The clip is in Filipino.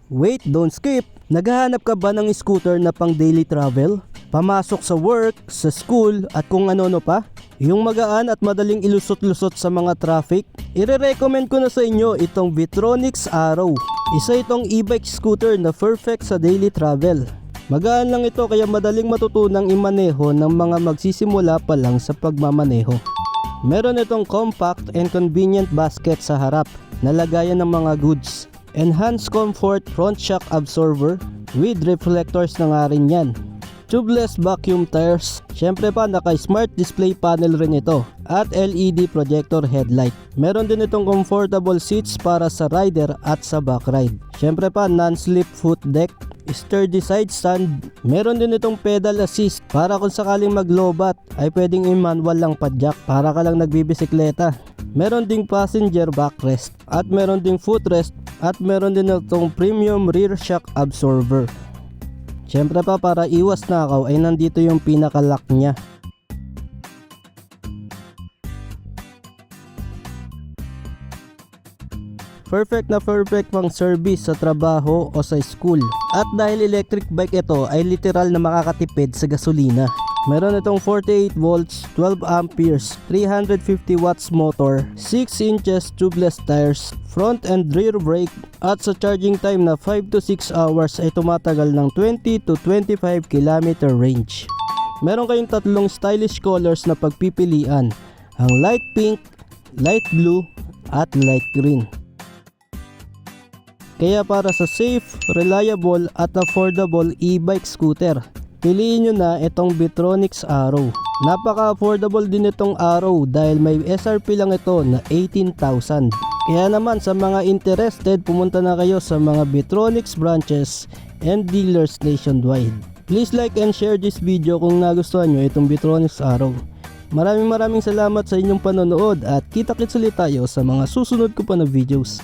Wait, don't skip! Naghahanap ka ba ng scooter na pang daily travel? Pamasok sa work, sa school, at kung ano-ano pa? Yung magaan at madaling ilusot-lusot sa mga traffic? Ire-recommend ko na sa inyo itong Vitronix Arrow. Isa itong e-bike scooter na perfect sa daily travel. Magaan lang ito kaya madaling matutunang imaneho ng mga magsisimula pa lang sa pagmamaneho. Meron itong compact and convenient basket sa harap na lagayan ng mga goods. Enhanced comfort front shock absorber with reflectors na nga rin yan. Tubeless vacuum tires. Syempre pa naka-smart display panel rin ito at LED projector headlight. Meron din itong comfortable seats para sa rider at sa back ride. Syempre pa non-slip foot deck, sturdy side stand. Meron din itong pedal assist para kung sakaling maglobat ay pwedeng i-manual lang padjak para ka lang nagbibisikleta. Meron ding passenger backrest at meron ding footrest at meron din itong premium rear shock absorber. Syempre pa para iwas nakaw ay nandito yung pinaka-lock niya. Perfect na perfect pang service sa trabaho o sa school. At dahil electric bike ito ay literal na makakatipid sa gasolina. Meron itong 48 volts, 12 amperes, 350 watts motor, 6 inches tubeless tires, front and rear brake, at sa charging time na 5 to 6 hours ay tumatagal ng 20 to 25 km range. Meron kayong tatlong stylish colors na pagpipilian, ang light pink, light blue, at light green. Kaya para sa safe, reliable at affordable e-bike scooter, piliin nyo na itong Vitronix Arrow. Napaka-affordable din itong Arrow dahil may SRP lang ito na 18,000. Kaya naman sa mga interested, pumunta na kayo sa mga Vitronix branches and dealers nationwide. Please like and share this video kung nagustuhan nyo itong Vitronix Arrow. Maraming salamat sa inyong panonood at kita-kits ulit tayo sa mga susunod ko pa na videos.